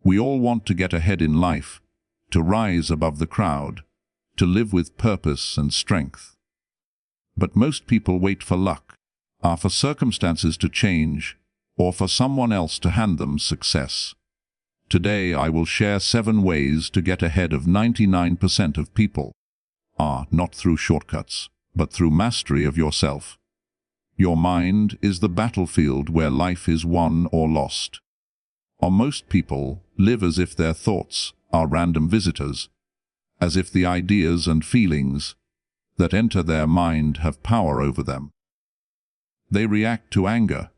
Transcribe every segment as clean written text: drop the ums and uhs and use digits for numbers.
We all want to get ahead in life, to rise above the crowd, to live with purpose and strength. But most people wait for luck, or for circumstances to change, or for someone else to hand them success. Today I will share 7 ways to get ahead of 99% of people. Not through shortcuts, but through mastery of yourself. Your mind is the battlefield where life is won or lost. Most people live as if their thoughts are random visitors, as if the ideas and feelings that enter their mind have power over them. They react to anger,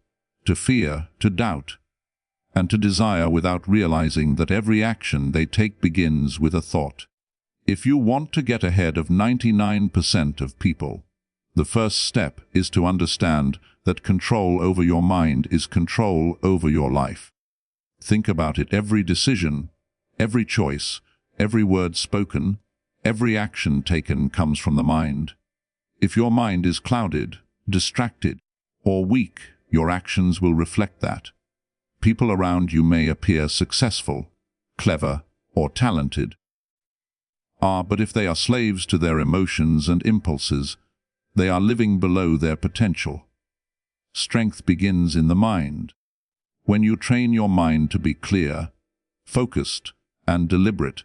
to fear, to doubt, and to desire without realizing that every action they take begins with a thought. If you want to get ahead of 99% of people, the first step is to understand that control over your mind is control over your life. Think about it. Every decision, every choice, every word spoken, every action taken comes from the mind. If your mind is clouded, distracted, or weak, your actions will reflect that. People around you may appear successful, clever, or talented. But if they are slaves to their emotions and impulses, they are living below their potential. Strength begins in the mind. When you train your mind to be clear, focused, and deliberate,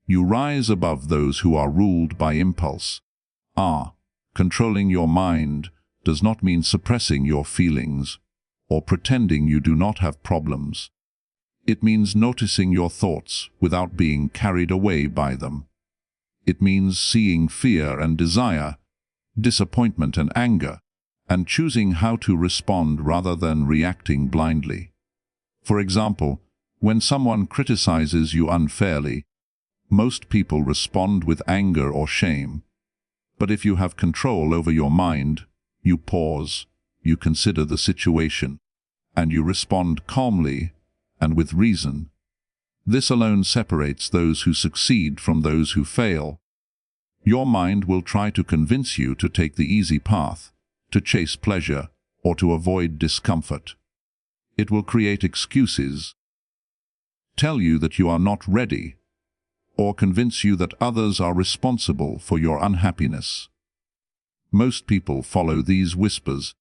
you rise above those who are ruled by impulse. Controlling your mind does not mean suppressing your feelings or pretending you do not have problems. It means noticing your thoughts without being carried away by them. It means seeing fear and desire, disappointment and anger, and choosing how to respond rather than reacting blindly. For example, when someone criticizes you unfairly, most people respond with anger or shame. But if you have control over your mind, you pause, you consider the situation, and you respond calmly and with reason. This alone separates those who succeed from those who fail. Your mind will try to convince you to take the easy path, to chase pleasure, or to avoid discomfort. It will create excuses, tell you that you are not ready, or convince you that others are responsible for your unhappiness. Most people follow these whispers,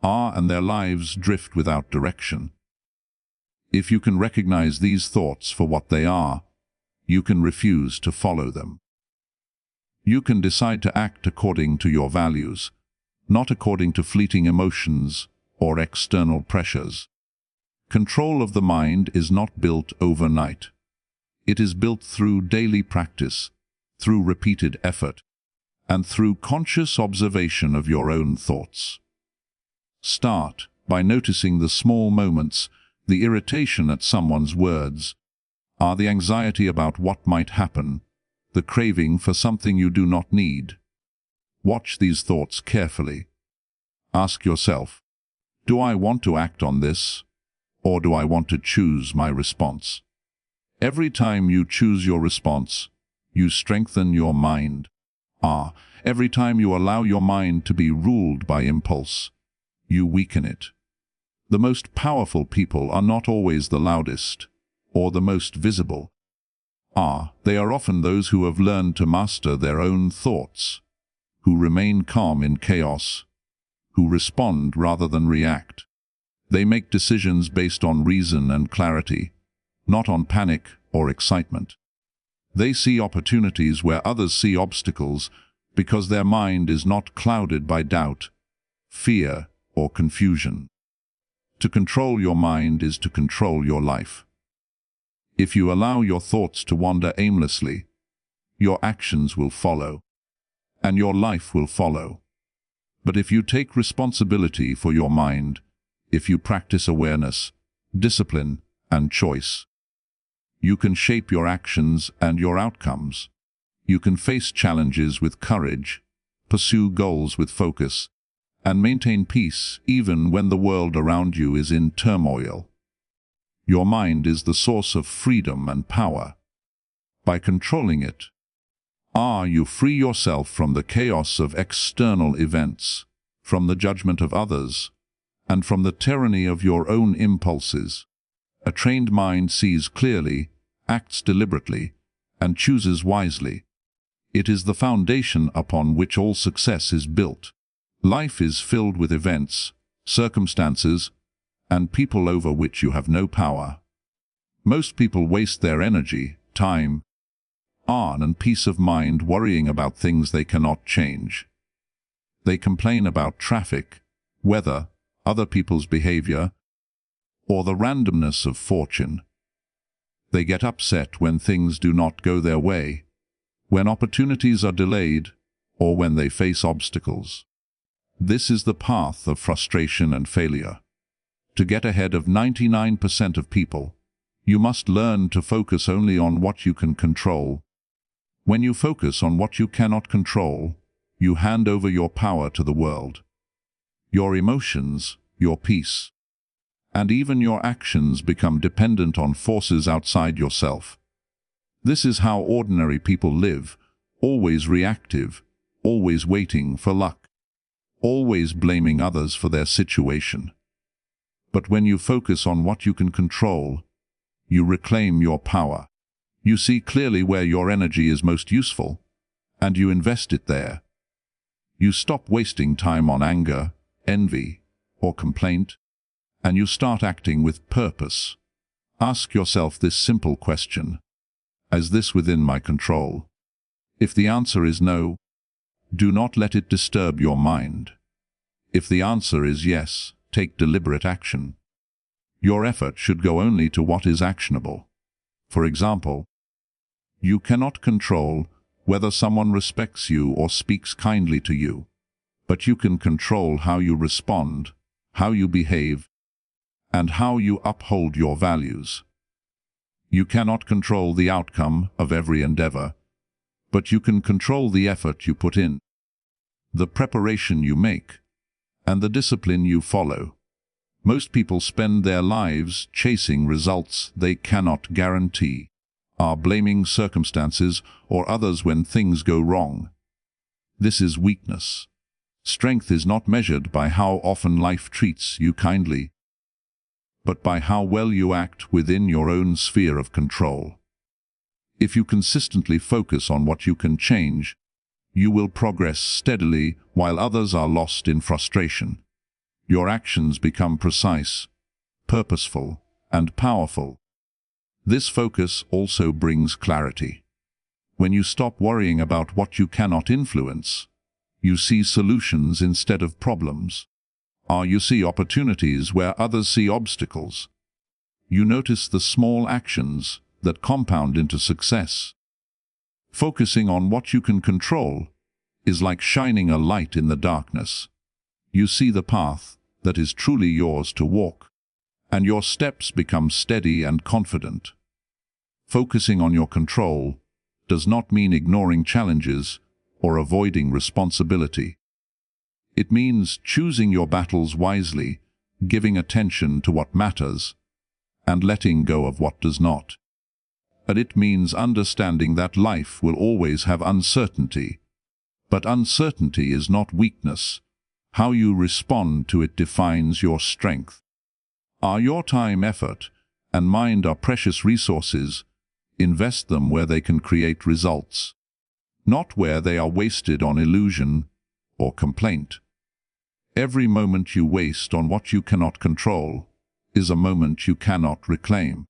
and their lives drift without direction. If you can recognize these thoughts for what they are, you can refuse to follow them. You can decide to act according to your values, not according to fleeting emotions or external pressures. Control of the mind is not built overnight. It is built through daily practice, through repeated effort, and through conscious observation of your own thoughts. Start by noticing the small moments, the irritation at someone's words, the anxiety about what might happen, the craving for something you do not need. Watch these thoughts carefully. Ask yourself, do I want to act on this, or do I want to choose my response? Every time you choose your response, you strengthen your mind. Every time you allow your mind to be ruled by impulse, you weaken it. The most powerful people are not always the loudest or the most visible. They are often those who have learned to master their own thoughts, who remain calm in chaos, who respond rather than react. They make decisions based on reason and clarity, not on panic or excitement. They see opportunities where others see obstacles because their mind is not clouded by doubt, fear, or confusion. To control your mind is to control your life. If you allow your thoughts to wander aimlessly, your actions will follow, and your life will follow. But if you take responsibility for your mind, if you practice awareness, discipline, and choice, you can shape your actions and your outcomes. You can face challenges with courage, pursue goals with focus, and maintain peace even when the world around you is in turmoil. Your mind is the source of freedom and power. By controlling it, you free yourself from the chaos of external events, from the judgment of others, and from the tyranny of your own impulses. A trained mind sees clearly, acts deliberately, and chooses wisely. It is the foundation upon which all success is built. Life is filled with events, circumstances, and people over which you have no power. Most people waste their energy, time, and peace of mind worrying about things they cannot change. They complain about traffic, weather, other people's behavior, or the randomness of fortune. They get upset when things do not go their way, when opportunities are delayed, or when they face obstacles. This is the path of frustration and failure. To get ahead of 99% of people, you must learn to focus only on what you can control. When you focus on what you cannot control, you hand over your power to the world. Your emotions, your peace, and even your actions become dependent on forces outside yourself. This is how ordinary people live, always reactive, always waiting for luck, always blaming others for their situation. But when you focus on what you can control, you reclaim your power. You see clearly where your energy is most useful, and you invest it there. You stop wasting time on anger, envy, or complaint, and you start acting with purpose. Ask yourself this simple question: is this within my control? If the answer is no, do not let it disturb your mind. If the answer is yes, take deliberate action. Your effort should go only to what is actionable. For example, you cannot control whether someone respects you or speaks kindly to you, but you can control how you respond, how you behave, and how you uphold your values. You cannot control the outcome of every endeavor, but you can control the effort you put in, the preparation you make, and the discipline you follow. Most people spend their lives chasing results they cannot guarantee, are blaming circumstances or others when things go wrong. This is weakness. Strength is not measured by how often life treats you kindly, but by how well you act within your own sphere of control. If you consistently focus on what you can change, you will progress steadily while others are lost in frustration. Your actions become precise, purposeful, and powerful. This focus also brings clarity. When you stop worrying about what you cannot influence, you see solutions instead of problems. You see opportunities where others see obstacles. You notice the small actions that compound into success. Focusing on what you can control is like shining a light in the darkness. You see the path that is truly yours to walk, and your steps become steady and confident. Focusing on your control does not mean ignoring challenges or avoiding responsibility. It means choosing your battles wisely, giving attention to what matters, and letting go of what does not. And it means understanding that life will always have uncertainty. But uncertainty is not weakness. How you respond to it defines your strength. Your time, effort, and mind are precious resources. Invest them where they can create results, not where they are wasted on illusion or complaint. Every moment you waste on what you cannot control is a moment you cannot reclaim.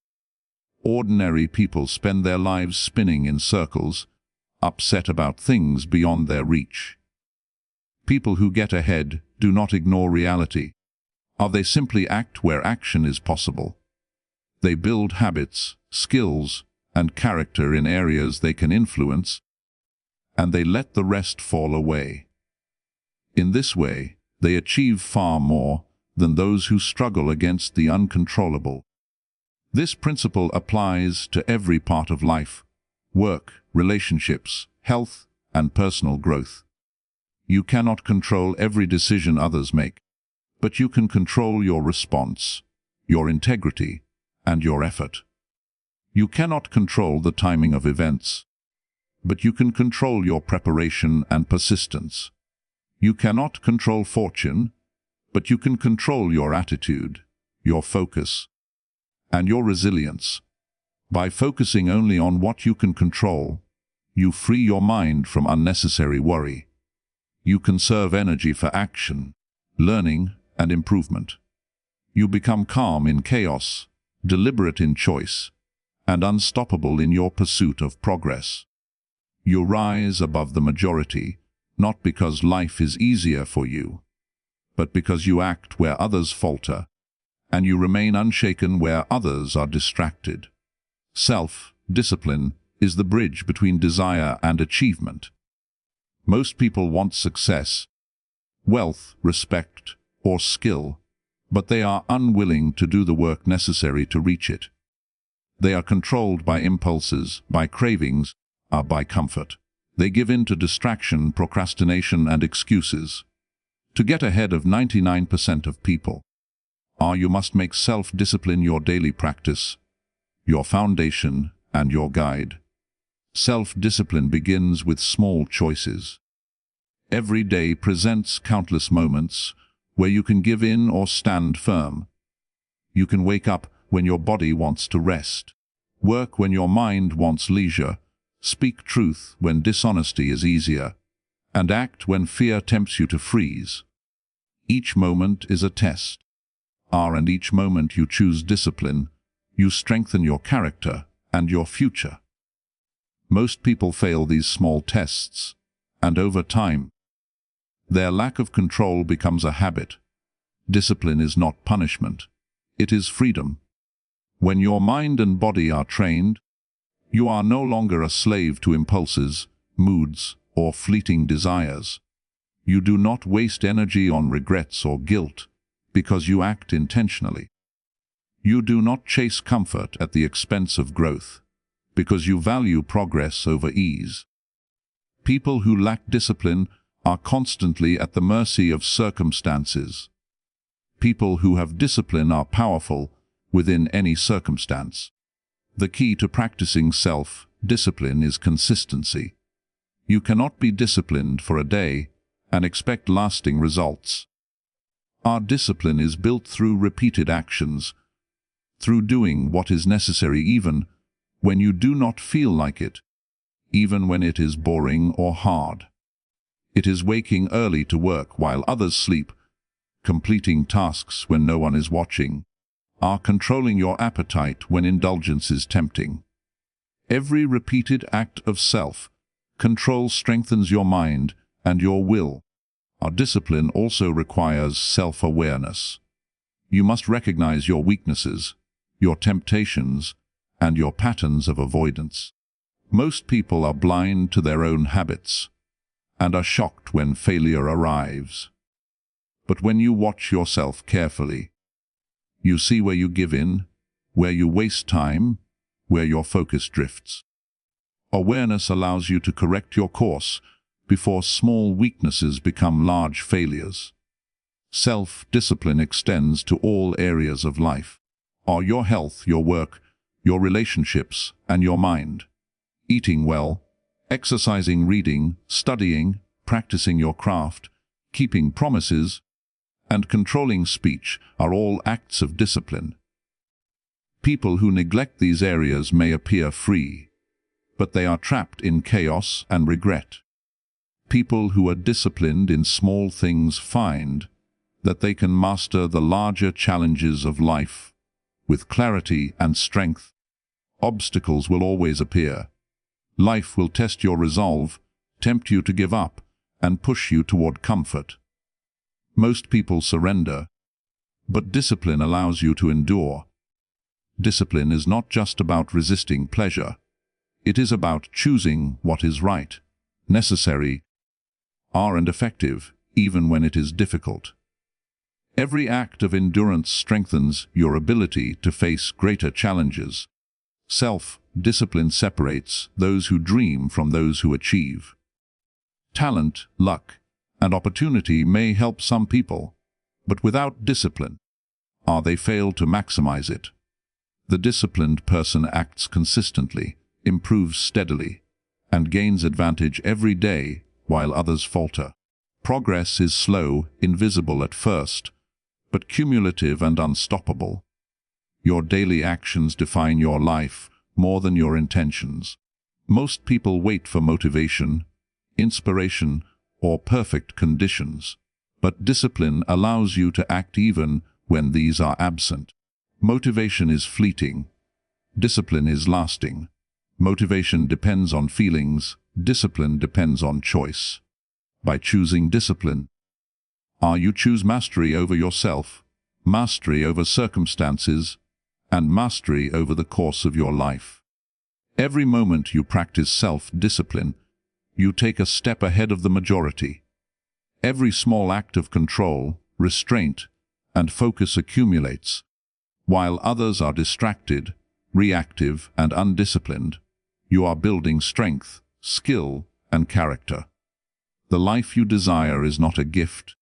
Ordinary people spend their lives spinning in circles, upset about things beyond their reach. People who get ahead do not ignore reality. They simply act where action is possible. They build habits, skills, and character in areas they can influence, and they let the rest fall away. In this way, they achieve far more than those who struggle against the uncontrollable. This principle applies to every part of life: work, relationships, health, and personal growth. You cannot control every decision others make, but you can control your response, your integrity, and your effort. You cannot control the timing of events, but you can control your preparation and persistence. You cannot control fortune, but you can control your attitude, your focus, and your resilience. By focusing only on what you can control, you free your mind from unnecessary worry. You conserve energy for action, learning, and improvement. You become calm in chaos, deliberate in choice, and unstoppable in your pursuit of progress. You rise above the majority, not because life is easier for you, but because you act where others falter, and you remain unshaken where others are distracted. Self-discipline is the bridge between desire and achievement. Most people want success, wealth, respect, or skill, but they are unwilling to do the work necessary to reach it. They are controlled by impulses, by cravings, or by comfort. They give in to distraction, procrastination, and excuses. To get ahead of 99% of people, you must make self-discipline your daily practice, your foundation, and your guide. Self-discipline begins with small choices. Every day presents countless moments where you can give in or stand firm. You can wake up when your body wants to rest, work when your mind wants leisure, speak truth when dishonesty is easier, and act when fear tempts you to freeze. Each moment is a test. And each moment you choose discipline, you strengthen your character and your future. Most people fail these small tests, and over time, their lack of control becomes a habit. Discipline is not punishment, it is freedom. When your mind and body are trained, you are no longer a slave to impulses, moods, or fleeting desires. You do not waste energy on regrets or guilt because you act intentionally. You do not chase comfort at the expense of growth because you value progress over ease. People who lack discipline are constantly at the mercy of circumstances. People who have discipline are powerful within any circumstance. The key to practicing self-discipline is consistency. You cannot be disciplined for a day and expect lasting results. Our discipline is built through repeated actions, through doing what is necessary even when you do not feel like it, even when it is boring or hard. It is waking early to work while others sleep, completing tasks when no one is watching, controlling your appetite when indulgence is tempting. Every repeated act of self-control strengthens your mind and your will. Our discipline also requires self-awareness. You must recognize your weaknesses, your temptations, and your patterns of avoidance. Most people are blind to their own habits and are shocked when failure arrives. But when you watch yourself carefully, you see where you give in, where you waste time, where your focus drifts. Awareness allows you to correct your course before small weaknesses become large failures. Self-discipline extends to all areas of life, your health, your work, your relationships, and your mind. Eating well, exercising, reading, studying, practicing your craft, keeping promises, and controlling speech are all acts of discipline. People who neglect these areas may appear free, but they are trapped in chaos and regret. People who are disciplined in small things find that they can master the larger challenges of life with clarity and strength. Obstacles will always appear. Life will test your resolve, tempt you to give up, and push you toward comfort. Most people surrender, but discipline allows you to endure. Discipline is not just about resisting pleasure. It is about choosing what is right, necessary, and effective, even when it is difficult. Every act of endurance strengthens your ability to face greater challenges. Self-discipline separates those who dream from those who achieve. Talent, luck, and opportunity may help some people, but without discipline, they fail to maximize it. The disciplined person acts consistently, improves steadily, and gains advantage every day while others falter. Progress is slow, invisible at first, but cumulative and unstoppable. Your daily actions define your life more than your intentions. Most people wait for motivation, inspiration, or perfect conditions, but discipline allows you to act even when these are absent. Motivation is fleeting. Discipline is lasting. Motivation depends on feelings. Discipline depends on choice. By choosing discipline, you choose mastery over yourself, mastery over circumstances, and mastery over the course of your life. Every moment you practice self-discipline, you take a step ahead of the majority. Every small act of control, restraint, and focus accumulates. While others are distracted, reactive, and undisciplined, you are building strength, skill, and character. The life you desire is not a gift.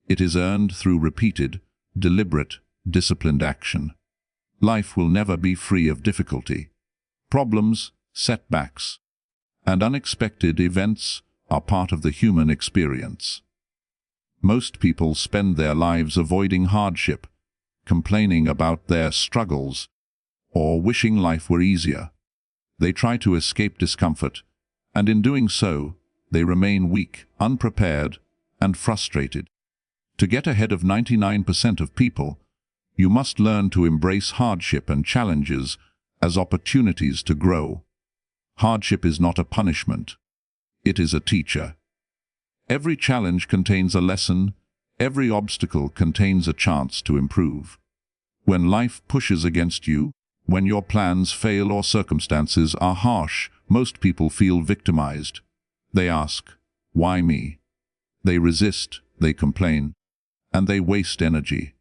It is earned through repeated, deliberate, disciplined action. Life will never be free of difficulty. Problems, setbacks, and unexpected events are part of the human experience. Most people spend their lives avoiding hardship, complaining about their struggles, or wishing life were easier. They try to escape discomfort, and in doing so, they remain weak, unprepared, and frustrated. To get ahead of 99% of people, you must learn to embrace hardship and challenges as opportunities to grow. Hardship is not a punishment. It is a teacher. Every challenge contains a lesson. Every obstacle contains a chance to improve. When life pushes against you, when your plans fail or circumstances are harsh, most people feel victimized. They ask, "Why me?" They resist, they complain, and they waste energy.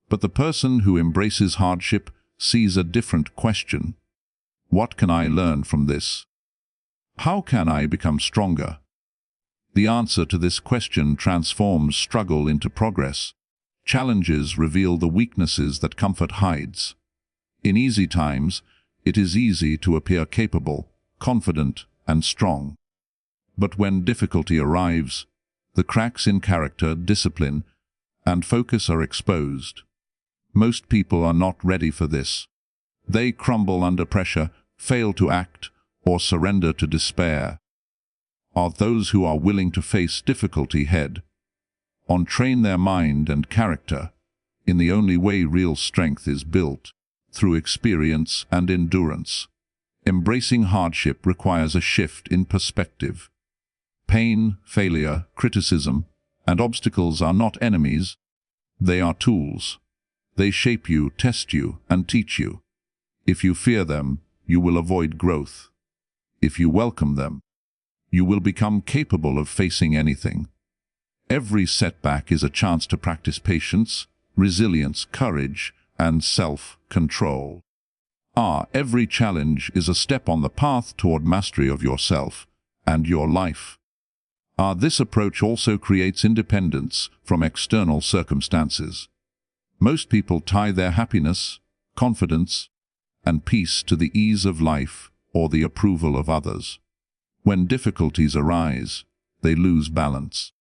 But the person who embraces hardship sees a different question. What can I learn from this? How can I become stronger? The answer to this question transforms struggle into progress. Challenges reveal the weaknesses that comfort hides. In easy times, it is easy to appear capable, confident, and strong. But when difficulty arrives, the cracks in character, discipline, and focus are exposed. Most people are not ready for this. They crumble under pressure, fail to act, or surrender to despair. Are those who are willing to face difficulty head-on, train their mind and character in the only way real strength is built, through experience and endurance. Embracing hardship requires a shift in perspective. Pain, failure, criticism, and obstacles are not enemies. They are tools. They shape you, test you, and teach you. If you fear them, you will avoid growth. If you welcome them, you will become capable of facing anything. Every setback is a chance to practice patience, resilience, courage, and self-control. Every challenge is a step on the path toward mastery of yourself and your life. This approach also creates independence from external circumstances. Most people tie their happiness, confidence, and peace to the ease of life or the approval of others. When difficulties arise, they lose balance.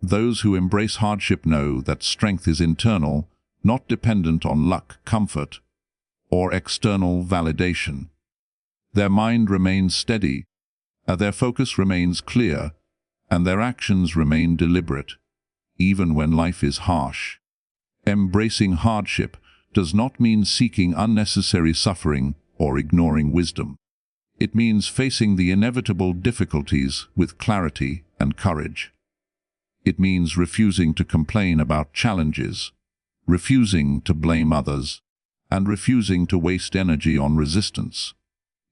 Those who embrace hardship know that strength is internal, not dependent on luck, comfort, or external validation. Their mind remains steady, their focus remains clear, and their actions remain deliberate, even when life is harsh. Embracing hardship does not mean seeking unnecessary suffering or ignoring wisdom. It means facing the inevitable difficulties with clarity and courage. It means refusing to complain about challenges, refusing to blame others, and refusing to waste energy on resistance.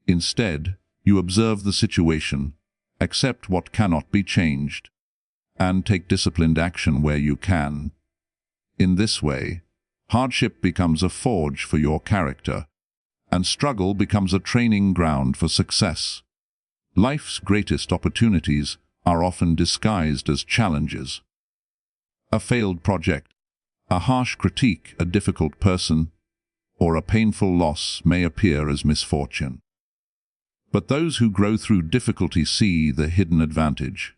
Instead, you observe the situation, accept what cannot be changed, and take disciplined action where you can. In this way, hardship becomes a forge for your character, and struggle becomes a training ground for success. Life's greatest opportunities are often disguised as challenges. A failed project, a harsh critique, a difficult person, or a painful loss may appear as misfortune. But those who grow through difficulty see the hidden advantage.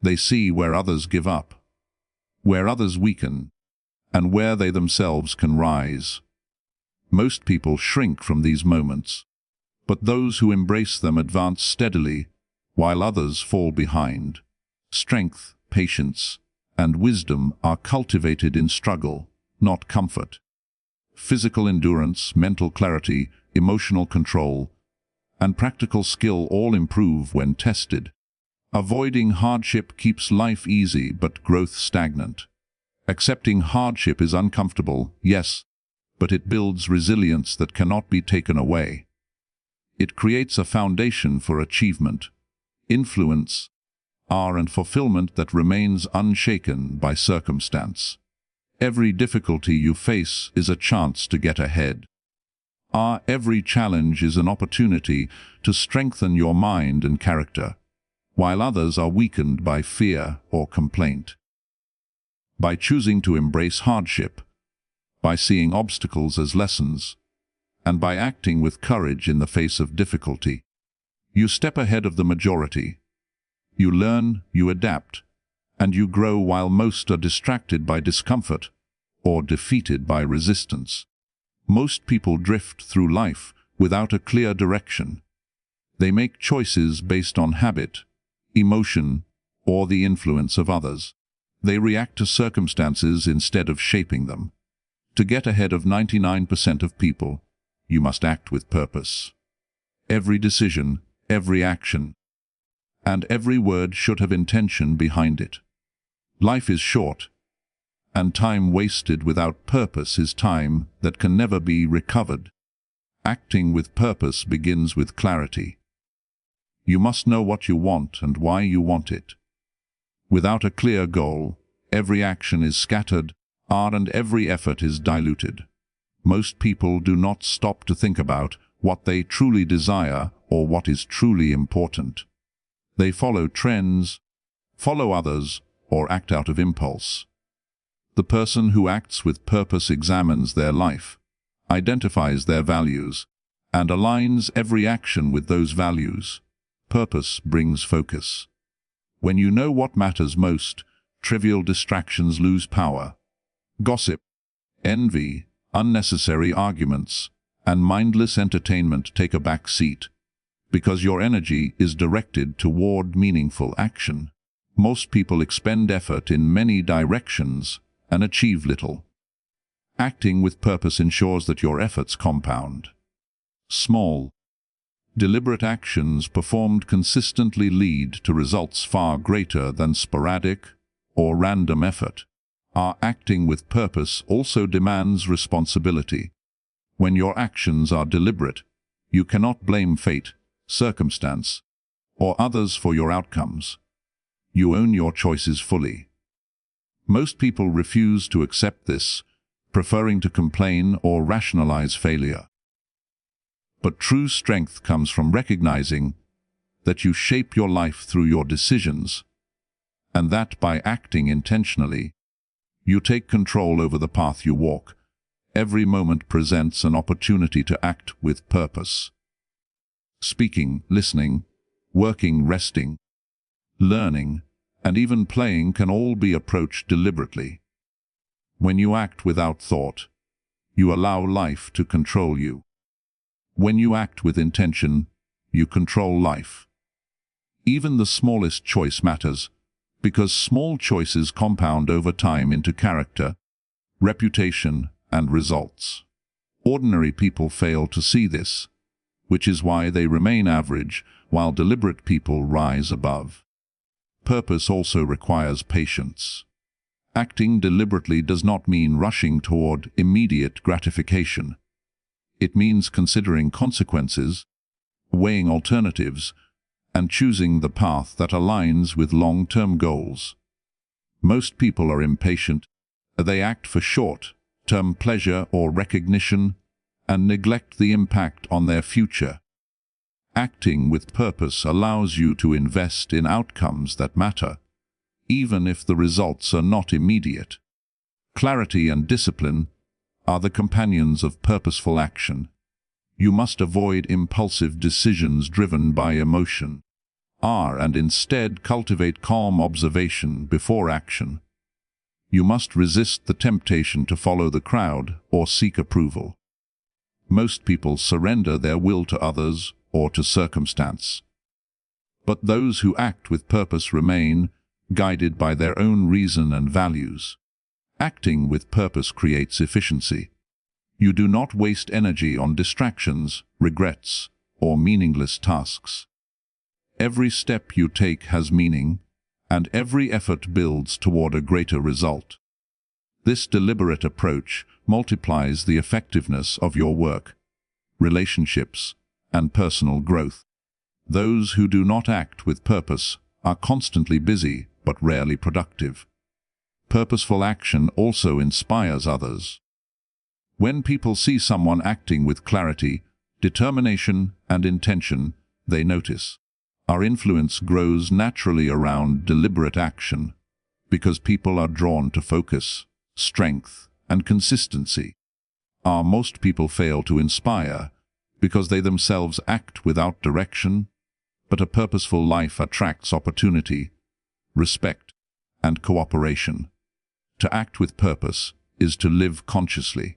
They see where others give up, where others weaken, and where they themselves can rise. Most people shrink from these moments, but those who embrace them advance steadily, while others fall behind. Strength, patience, and wisdom are cultivated in struggle, not comfort. Physical endurance, mental clarity, emotional control, and practical skill all improve when tested. Avoiding hardship keeps life easy but growth stagnant. Accepting hardship is uncomfortable, yes, but it builds resilience that cannot be taken away. It creates a foundation for achievement, influence, and fulfillment that remains unshaken by circumstance. Every difficulty you face is a chance to get ahead. Every challenge is an opportunity to strengthen your mind and character, while others are weakened by fear or complaint. By choosing to embrace hardship, by seeing obstacles as lessons, and by acting with courage in the face of difficulty, you step ahead of the majority. You learn, you adapt, and you grow while most are distracted by discomfort or defeated by resistance. Most people drift through life without a clear direction. They make choices based on habit, emotion, or the influence of others. They react to circumstances instead of shaping them. To get ahead of 99% of people, you must act with purpose. Every decision, every action, and every word should have intention behind it. Life is short, and time wasted without purpose is time that can never be recovered. Acting with purpose begins with clarity. You must know what you want and why you want it. Without a clear goal, every action is scattered, and every effort is diluted. Most people do not stop to think about what they truly desire or what is truly important. They follow trends, follow others, or act out of impulse. The person who acts with purpose examines their life, identifies their values, and aligns every action with those values. Purpose brings focus. When you know what matters most, trivial distractions lose power. Gossip, envy, unnecessary arguments, and mindless entertainment take a back seat, because your energy is directed toward meaningful action. Most people expend effort in many directions and achieve little. Acting with purpose ensures that your efforts compound. Small, deliberate actions performed consistently lead to results far greater than sporadic or random effort. Our acting with purpose also demands responsibility. When your actions are deliberate, you cannot blame fate, circumstance, or others for your outcomes. You own your choices fully. Most people refuse to accept this, preferring to complain or rationalize failure. But true strength comes from recognizing that you shape your life through your decisions, and that by acting intentionally, you take control over the path you walk. Every moment presents an opportunity to act with purpose. Speaking, listening, working, resting, learning, and even playing can all be approached deliberately. When you act without thought, you allow life to control you. When you act with intention, you control life. Even the smallest choice matters, because small choices compound over time into character, reputation, and results. Ordinary people fail to see this, which is why they remain average, while deliberate people rise above. Purpose also requires patience. Acting deliberately does not mean rushing toward immediate gratification. It means considering consequences, weighing alternatives, and choosing the path that aligns with long-term goals. Most people are impatient. They act for short-term pleasure or recognition and neglect the impact on their future. Acting with purpose allows you to invest in outcomes that matter, even if the results are not immediate. Clarity and discipline are the companions of purposeful action. You must avoid impulsive decisions driven by emotion, and instead cultivate calm observation before action. You must resist the temptation to follow the crowd or seek approval. Most people surrender their will to others or to circumstance. But those who act with purpose remain, guided by their own reason and values. Acting with purpose creates efficiency. You do not waste energy on distractions, regrets, or meaningless tasks. Every step you take has meaning, and every effort builds toward a greater result. This deliberate approach multiplies the effectiveness of your work, relationships, and personal growth. Those who do not act with purpose are constantly busy but rarely productive. Purposeful action also inspires others. When people see someone acting with clarity, determination, and intention, they notice. Our influence grows naturally around deliberate action because people are drawn to focus, strength, and consistency. Most people fail to inspire because they themselves act without direction, but a purposeful life attracts opportunity, respect, and cooperation. To act with purpose is to live consciously.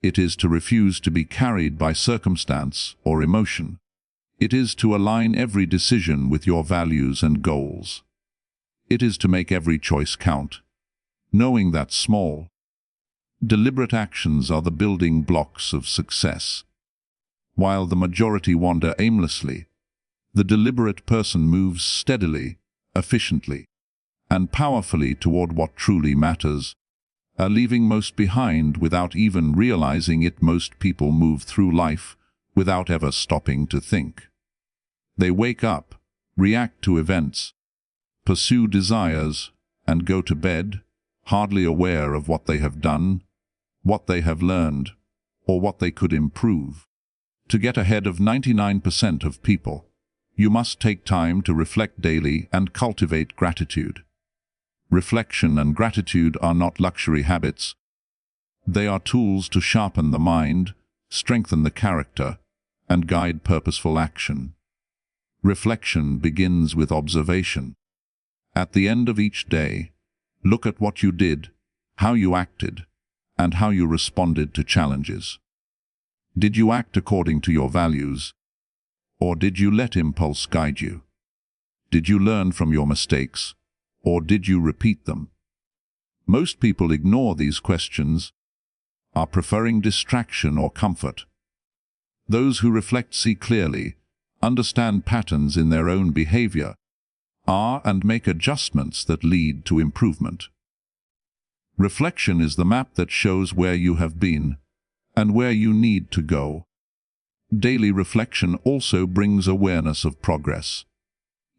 It is to refuse to be carried by circumstance or emotion. It is to align every decision with your values and goals. It is to make every choice count, knowing that small, deliberate actions are the building blocks of success. While the majority wander aimlessly, the deliberate person moves steadily, efficiently, and powerfully toward what truly matters, leaving most behind without even realizing it. Most people move through life without ever stopping to think. They wake up, react to events, pursue desires, and go to bed, hardly aware of what they have done, what they have learned, or what they could improve. To get ahead of 99% of people, you must take time to reflect daily and cultivate gratitude. Reflection and gratitude are not luxury habits. They are tools to sharpen the mind, strengthen the character, and guide purposeful action. Reflection begins with observation. At the end of each day, look at what you did, how you acted, and how you responded to challenges. Did you act according to your values, or did you let impulse guide you? Did you learn from your mistakes, or did you repeat them? Most people ignore these questions, are preferring distraction or comfort. Those who reflect see clearly, understand patterns in their own behavior, and make adjustments that lead to improvement. Reflection is the map that shows where you have been and where you need to go. Daily reflection also brings awareness of progress.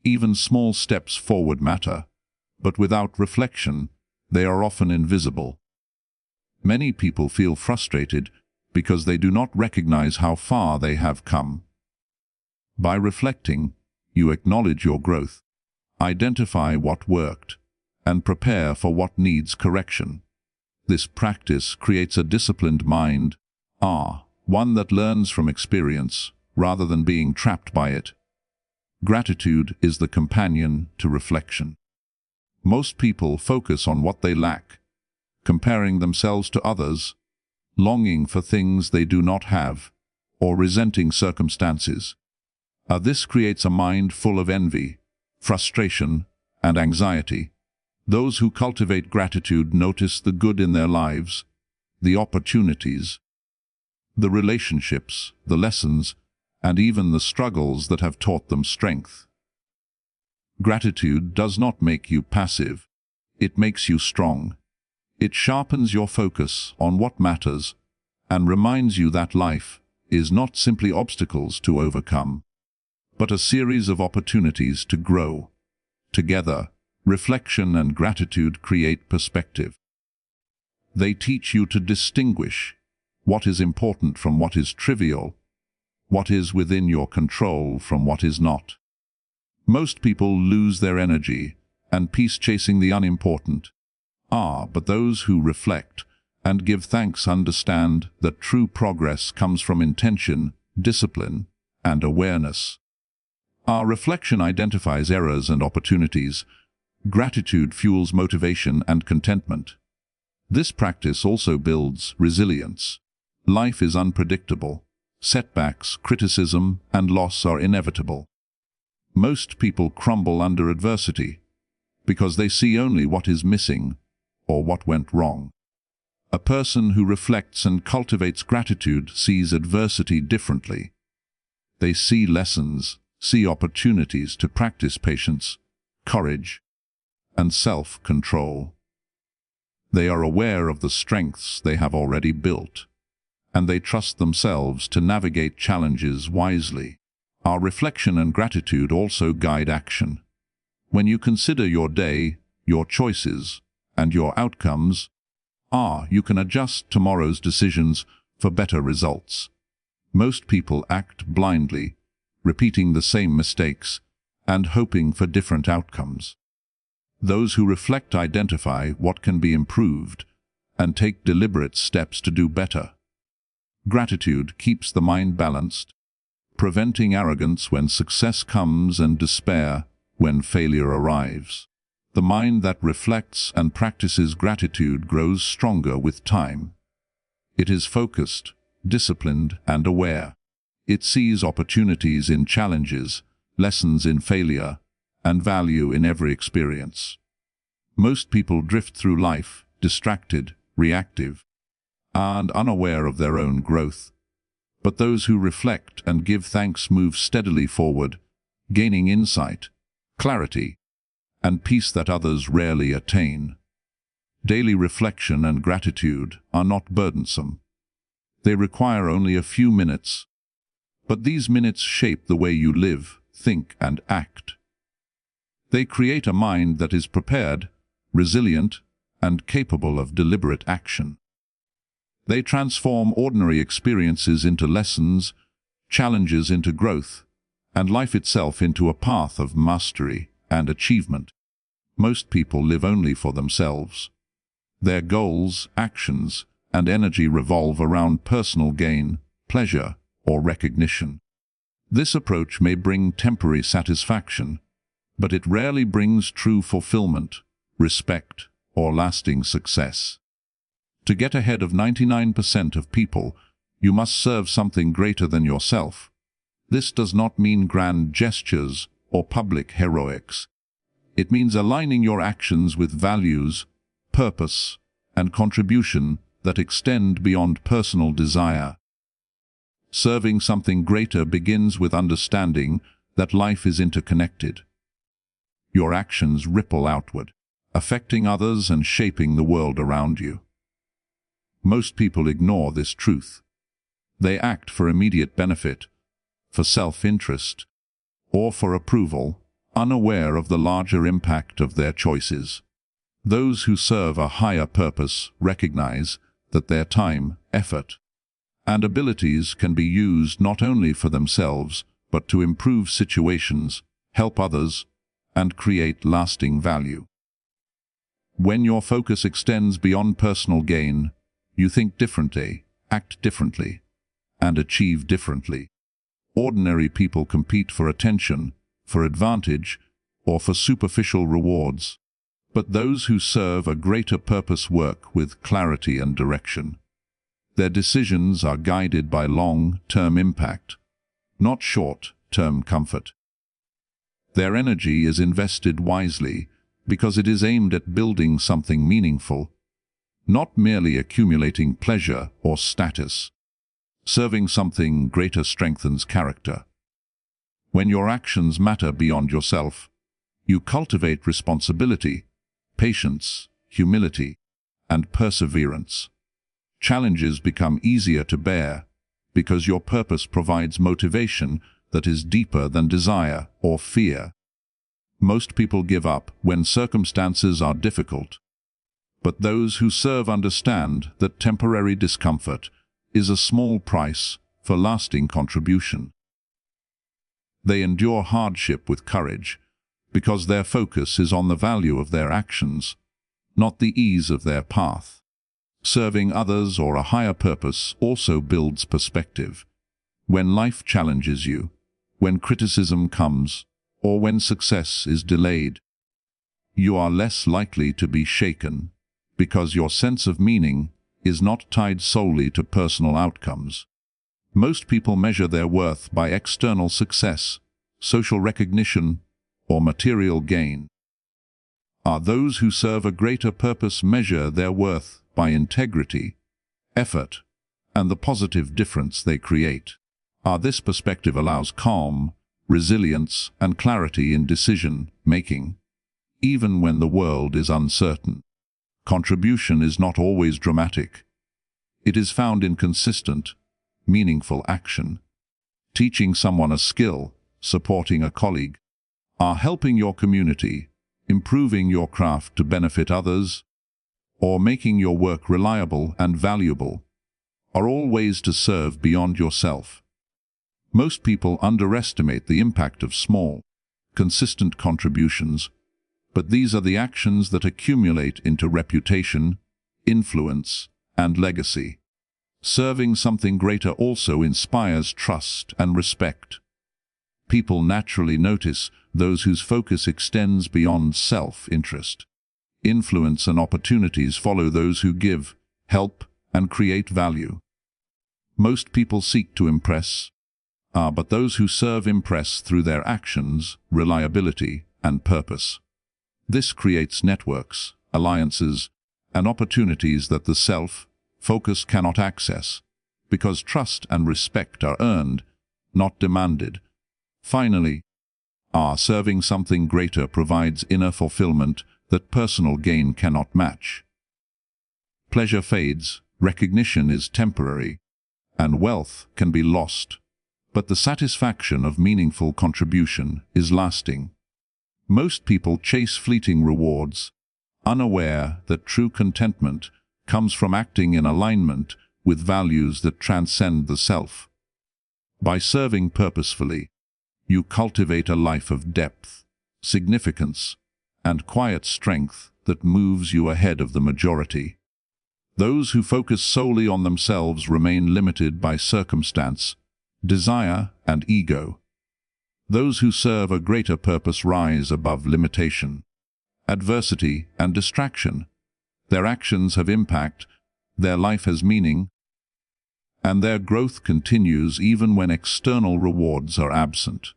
Even small steps forward matter, but without reflection, they are often invisible. Many people feel frustrated because they do not recognize how far they have come. By reflecting, you acknowledge your growth, identify what worked, and prepare for what needs correction. This practice creates a disciplined mind, one that learns from experience rather than being trapped by it. Gratitude is the companion to reflection. Most people focus on what they lack, comparing themselves to others, longing for things they do not have, or resenting circumstances. This creates a mind full of envy, frustration, and anxiety. Those who cultivate gratitude notice the good in their lives, the opportunities, the relationships, the lessons, and even the struggles that have taught them strength. Gratitude does not make you passive. It makes you strong. It sharpens your focus on what matters and reminds you that life is not simply obstacles to overcome, but a series of opportunities to grow. Together, reflection and gratitude create perspective. They teach you to distinguish what is important from what is trivial, what is within your control from what is not. Most people lose their energy and peace chasing the unimportant. But those who reflect and give thanks understand that true progress comes from intention, discipline, and awareness. Our reflection identifies errors and opportunities. Gratitude fuels motivation and contentment. This practice also builds resilience. Life is unpredictable, setbacks, criticism, and loss are inevitable. Most people crumble under adversity because they see only what is missing or what went wrong. A person who reflects and cultivates gratitude sees adversity differently. They see lessons, see opportunities to practice patience, courage, and self-control. They are aware of the strengths they have already built, and they trust themselves to navigate challenges wisely. Our reflection and gratitude also guide action. When you consider your day, your choices, and your outcomes, you can adjust tomorrow's decisions for better results. Most people act blindly, repeating the same mistakes and hoping for different outcomes. Those who reflect identify what can be improved and take deliberate steps to do better. Gratitude keeps the mind balanced, preventing arrogance when success comes and despair when failure arrives. The mind that reflects and practices gratitude grows stronger with time. It is focused, disciplined, and aware. It sees opportunities in challenges, lessons in failure, and value in every experience. Most people drift through life, distracted, reactive, and unaware of their own growth. But those who reflect and give thanks move steadily forward, gaining insight, clarity, and peace that others rarely attain. Daily reflection and gratitude are not burdensome. They require only a few minutes, but these minutes shape the way you live, think, and act. They create a mind that is prepared, resilient, and capable of deliberate action. They transform ordinary experiences into lessons, challenges into growth, and life itself into a path of mastery and achievement. Most people live only for themselves. Their goals, actions, and energy revolve around personal gain, pleasure, or recognition. This approach may bring temporary satisfaction, but it rarely brings true fulfillment, respect, or lasting success. To get ahead of 99% of people, you must serve something greater than yourself. This does not mean grand gestures or public heroics. It means aligning your actions with values, purpose, and contribution that extend beyond personal desire. Serving something greater begins with understanding that life is interconnected. Your actions ripple outward, affecting others and shaping the world around you. Most people ignore this truth. They act for immediate benefit, for self-interest, or for approval, unaware of the larger impact of their choices. Those who serve a higher purpose recognize that their time, effort, and abilities can be used not only for themselves, but to improve situations, help others, and create lasting value. When your focus extends beyond personal gain, you think differently, act differently, and achieve differently. Ordinary people compete for attention, for advantage, or for superficial rewards. But those who serve a greater purpose work with clarity and direction. Their decisions are guided by long-term impact, not short-term comfort. Their energy is invested wisely because it is aimed at building something meaningful, not merely accumulating pleasure or status. Serving something greater strengthens character. When your actions matter beyond yourself, you cultivate responsibility, patience, humility, and perseverance. Challenges become easier to bear because your purpose provides motivation that is deeper than desire or fear. Most people give up when circumstances are difficult, but those who serve understand that temporary discomfort is a small price for lasting contribution. They endure hardship with courage because their focus is on the value of their actions, not the ease of their path. Serving others or a higher purpose also builds perspective. When life challenges you, when criticism comes, or when success is delayed, you are less likely to be shaken because your sense of meaning is not tied solely to personal outcomes. Most people measure their worth by external success, social recognition, or material gain. Those who serve a greater purpose measure their worth by integrity, effort, and the positive difference they create. This perspective allows calm, resilience, and clarity in decision-making, even when the world is uncertain. Contribution is not always dramatic. It is found in consistent, meaningful action. Teaching someone a skill, supporting a colleague, helping your community, improving your craft to benefit others, or making your work reliable and valuable, are all ways to serve beyond yourself. Most people underestimate the impact of small, consistent contributions, but these are the actions that accumulate into reputation, influence, and legacy. Serving something greater also inspires trust and respect. People naturally notice those whose focus extends beyond self-interest. Influence and opportunities follow those who give, help, and create value. Most people seek to impress, but those who serve impress through their actions, reliability, and purpose. This creates networks, alliances, and opportunities that the self-focus cannot access, because trust and respect are earned, not demanded. Finally, serving something greater provides inner fulfillment that personal gain cannot match. Pleasure fades, recognition is temporary, and wealth can be lost, but the satisfaction of meaningful contribution is lasting. Most people chase fleeting rewards, unaware that true contentment comes from acting in alignment with values that transcend the self. By serving purposefully, you cultivate a life of depth, significance, and quiet strength that moves you ahead of the majority. Those who focus solely on themselves remain limited by circumstance, desire, and ego. Those who serve a greater purpose rise above limitation, adversity, and distraction. Their actions have impact, their life has meaning, and their growth continues even when external rewards are absent.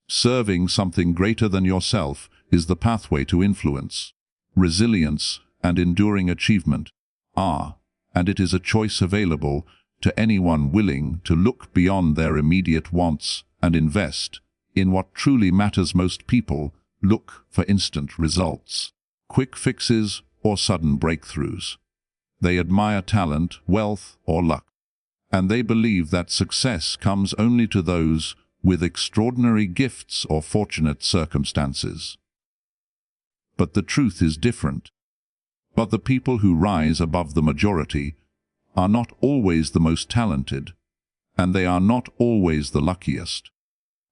Serving something greater than yourself is the pathway to influence, resilience, and enduring achievement. And it is a choice available to anyone willing to look beyond their immediate wants and invest in what truly matters. Most people look for instant results, quick fixes, or sudden breakthroughs. They admire talent, wealth, or luck, and they believe that success comes only to those with extraordinary gifts or fortunate circumstances. But the truth is different. But the people who rise above the majority are not always the most talented, and they are not always the luckiest.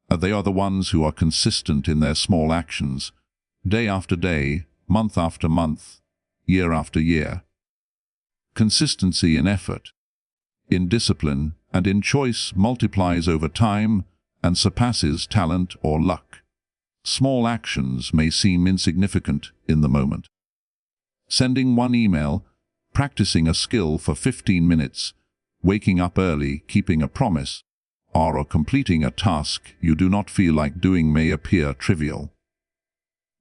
They are the ones who are consistent in their small actions, day after day, month after month, year after year. Consistency in effort, in discipline, and in choice multiplies over time and surpasses talent or luck. Small actions may seem insignificant in the moment. Sending one email, practicing a skill for 15 minutes, waking up early, keeping a promise, or completing a task you do not feel like doing may appear trivial.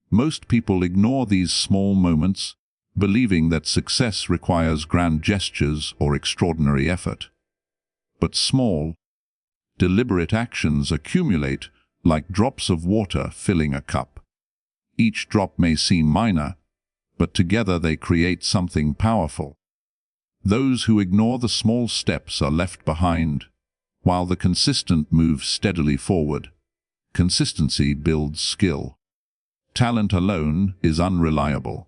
Most people ignore these small moments, believing that success requires grand gestures or extraordinary effort. But small, deliberate actions accumulate like drops of water filling a cup. Each drop may seem minor, but together they create something powerful. Those who ignore the small steps are left behind, while the consistent move steadily forward. Consistency builds skill. Talent alone is unreliable.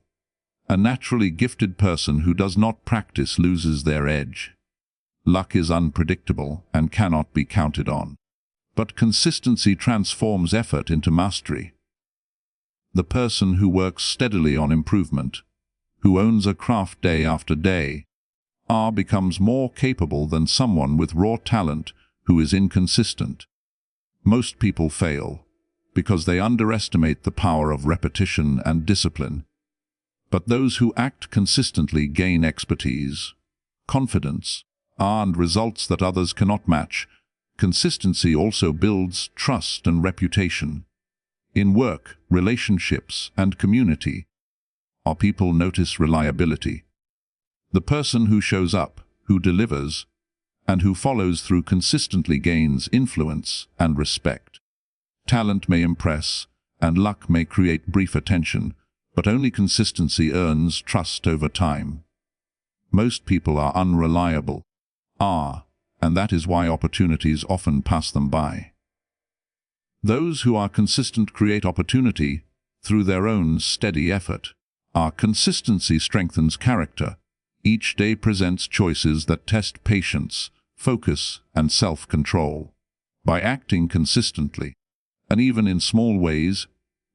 A naturally gifted person who does not practice loses their edge. Luck is unpredictable and cannot be counted on. But consistency transforms effort into mastery. The person who works steadily on improvement, who owns a craft day after day, becomes more capable than someone with raw talent who is inconsistent. Most people fail because they underestimate the power of repetition and discipline. But those who act consistently gain expertise, confidence, and results that others cannot match. Consistency also builds trust and reputation. In work, relationships, and community, our people notice reliability. The person who shows up, who delivers, and who follows through consistently gains influence and respect. Talent may impress, and luck may create brief attention, but only consistency earns trust over time. Most people are unreliable, and that is why opportunities often pass them by. Those who are consistent create opportunity through their own steady effort. Our consistency strengthens character. Each day presents choices that test patience, focus, and self-control. By acting consistently, and even in small ways,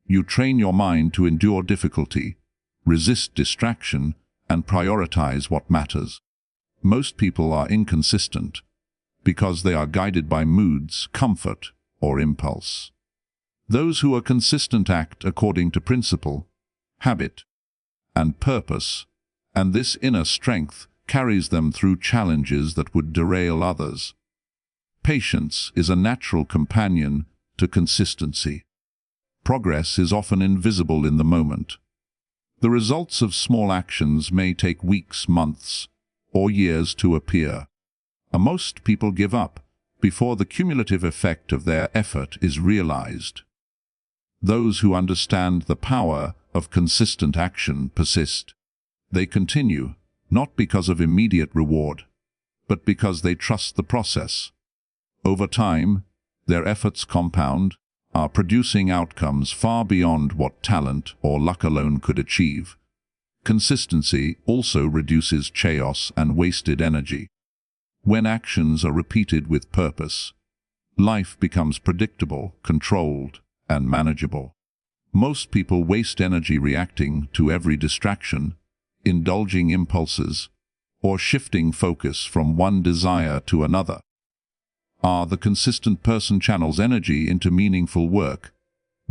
you train your mind to endure difficulty, resist distraction, and prioritize what matters. Most people are inconsistent because they are guided by moods, comfort, or impulse. Those who are consistent act according to principle, habit, and purpose, and this inner strength carries them through challenges that would derail others. Patience is a natural companion to consistency. Progress is often invisible in the moment. The results of small actions may take weeks, months, or years to appear. Most people give up before the cumulative effect of their effort is realized. Those who understand the power of consistent action persist. They continue, not because of immediate reward, but because they trust the process. Over time, their efforts compound, are producing outcomes far beyond what talent or luck alone could achieve. Consistency also reduces chaos and wasted energy. When actions are repeated with purpose, life becomes predictable, controlled, and manageable. Most people waste energy reacting to every distraction, indulging impulses, or shifting focus from one desire to another. The consistent person channels energy into meaningful work,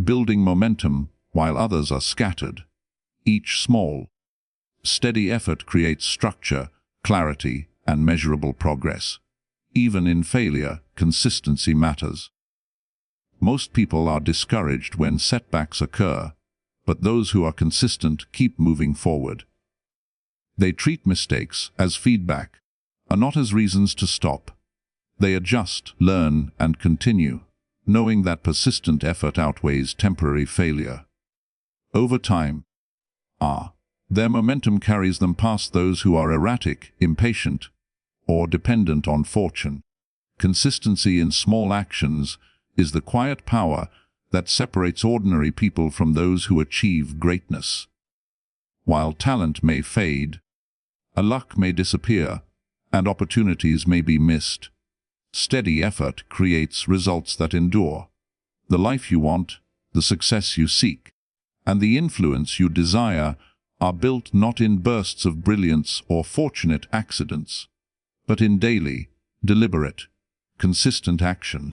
building momentum while others are scattered. Each small, steady effort creates structure, clarity, and measurable progress. Even in failure, consistency matters. Most people are discouraged when setbacks occur, but those who are consistent keep moving forward. They treat mistakes as feedback, and not as reasons to stop. They adjust, learn, and continue, knowing that persistent effort outweighs temporary failure. Over time, their momentum carries them past those who are erratic, impatient, or dependent on fortune. Consistency in small actions is the quiet power that separates ordinary people from those who achieve greatness. While talent may fade, luck may disappear, and opportunities may be missed, steady effort creates results that endure. The life you want, the success you seek, and the influence you desire are built not in bursts of brilliance or fortunate accidents, but in daily, deliberate, consistent action.